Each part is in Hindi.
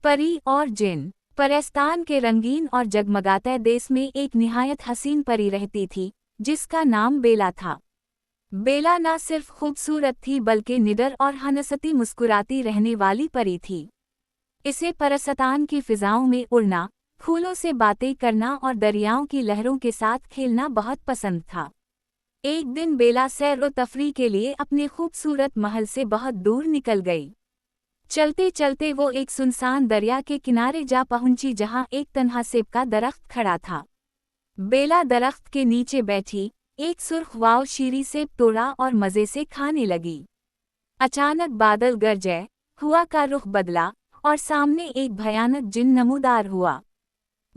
परी और जिन। परस्तान के रंगीन और जगमगाते देश में एक निहायत हसीन परी रहती थी, जिसका नाम बेला था। बेला न सिर्फ खूबसूरत थी बल्कि निडर और हंसती मुस्कुराती रहने वाली परी थी। इसे परस्तान की फिजाओं में उड़ना, फूलों से बातें करना और दरियाओं की लहरों के साथ खेलना बहुत पसंद था। एक दिन बेला सैर व तफरी के लिए अपने खूबसूरत महल से बहुत दूर निकल गई। चलते चलते वो एक सुनसान दरिया के किनारे जा पहुंची जहां एक तन्हा सेब का दरख्त खड़ा था। बेला दरख्त के नीचे बैठी, एक सुर्ख वाव शीरी सेब तोड़ा और मज़े से खाने लगी। अचानक बादल गरजे, हवा का रुख बदला और सामने एक भयानक जिन नमूदार हुआ।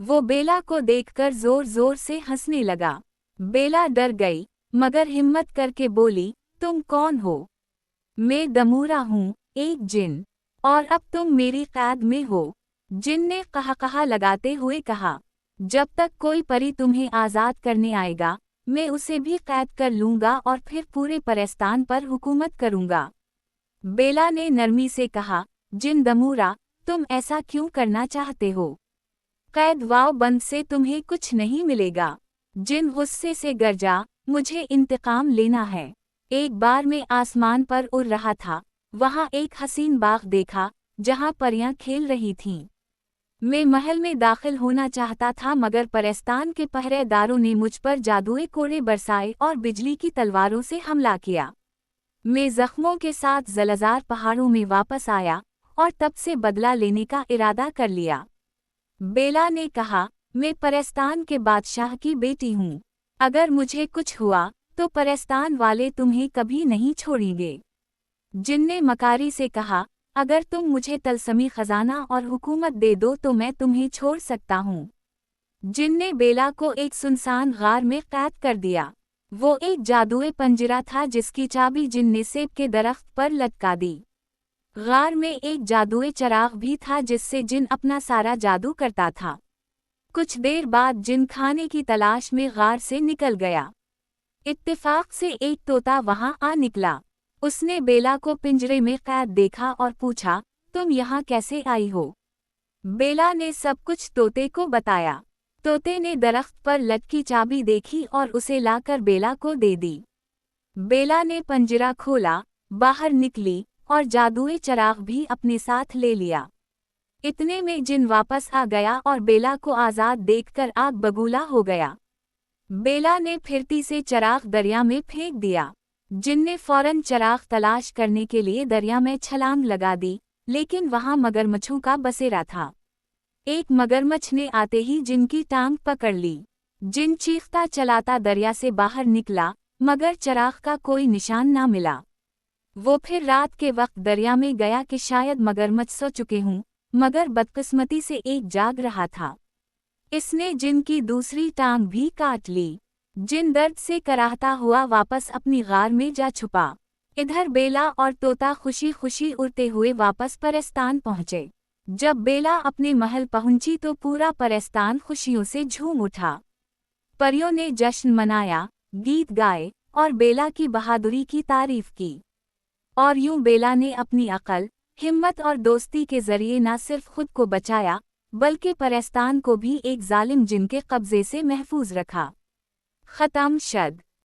वो बेला को देखकर जोर जोर से हंसने लगा। बेला डर गई, मगर हिम्मत करके बोली, तुम कौन हो? मैं दमूरा हूँ, एक जिन। और अब तुम मेरी कैद में हो। जिन ने कहा लगाते हुए कहा, जब तक कोई परी तुम्हें आज़ाद करने आएगा, मैं उसे भी कैद कर लूँगा और फिर पूरे परस्तान पर हुकूमत करूँगा। बेला ने नरमी से कहा, जिन दमूरा, तुम ऐसा क्यों करना चाहते हो? कैद वाव बंद से तुम्हें कुछ नहीं मिलेगा। जिन गुस्से से गरजा, मुझे इंतकाम लेना है। एक बार मैं आसमान पर उड़ रहा था, वहां एक हसीन बाग देखा, जहां परियां खेल रही थीं। मैं महल में दाखिल होना चाहता था मगर परस्तान के पहरेदारों ने मुझ पर जादुई कोड़े बरसाए और बिजली की तलवारों से हमला किया। मैं जख्मों के साथ ज़लज़ार पहाड़ों में वापस आया और तब से बदला लेने का इरादा कर लिया। बेला ने कहा, मैं परस्तान के बादशाह की बेटी हूँ। अगर मुझे कुछ हुआ तो परस्तान वाले तुम्हें कभी नहीं छोड़ेंगे। जिन ने मकारी से कहा, अगर तुम मुझे तलस्मी खजाना और हुकूमत दे दो तो मैं तुम्हें छोड़ सकता हूँ। जिन ने बेला को एक सुनसान गार में कैद कर दिया। वो एक जादुई पंजरा था जिसकी चाबी जिन ने सेब के दरख्त पर लटका दी। गार में एक जादुई चिराग भी था जिससे जिन अपना सारा जादू करता था। कुछ देर बाद जिन खाने की तलाश में गार से निकल गया। इत्तेफाक से एक तोता वहां आ निकला। उसने बेला को पिंजरे में कैद देखा और पूछा, तुम यहाँ कैसे आई हो? बेला ने सब कुछ तोते को बताया। तोते ने दरख्त पर लटकी चाबी देखी और उसे लाकर बेला को दे दी। बेला ने पंजरा खोला, बाहर निकली और जादुई चिराग भी अपने साथ ले लिया। इतने में जिन वापस आ गया और बेला को आज़ाद देखकर आग बबूला हो गया। बेला ने फिरती से चिराग दरिया में फेंक दिया। जिन ने फौरन चिराग तलाश करने के लिए दरिया में छलांग लगा दी, लेकिन वहां मगरमच्छों का बसेरा था। एक मगरमच्छ ने आते ही जिन की टांग पकड़ ली। जिन चीखता चलाता दरिया से बाहर निकला, मगर चिराग का कोई निशान ना मिला। वो फिर रात के वक्त दरिया में गया कि शायद मगरमच्छ सो चुके हों, मगर बदकिस्मती से एक जाग रहा था। इसने जिन की दूसरी टांग भी काट ली। जिन दर्द से कराहता हुआ वापस अपनी गार में जा छुपा। इधर बेला और तोता खुशी खुशी उड़ते हुए वापस परस्तान पहुँचे। जब बेला अपने महल पहुंची तो पूरा परस्तान खुशियों से झूम उठा। परियों ने जश्न मनाया, गीत गाए और बेला की बहादुरी की तारीफ की। और यूं बेला ने अपनी अक्ल, हिम्मत और दोस्ती के जरिए न सिर्फ खुद को बचाया, बल्कि परस्तान को भी एक जालिम जिन के कब्जे से महफूज रखा। खत्म शद।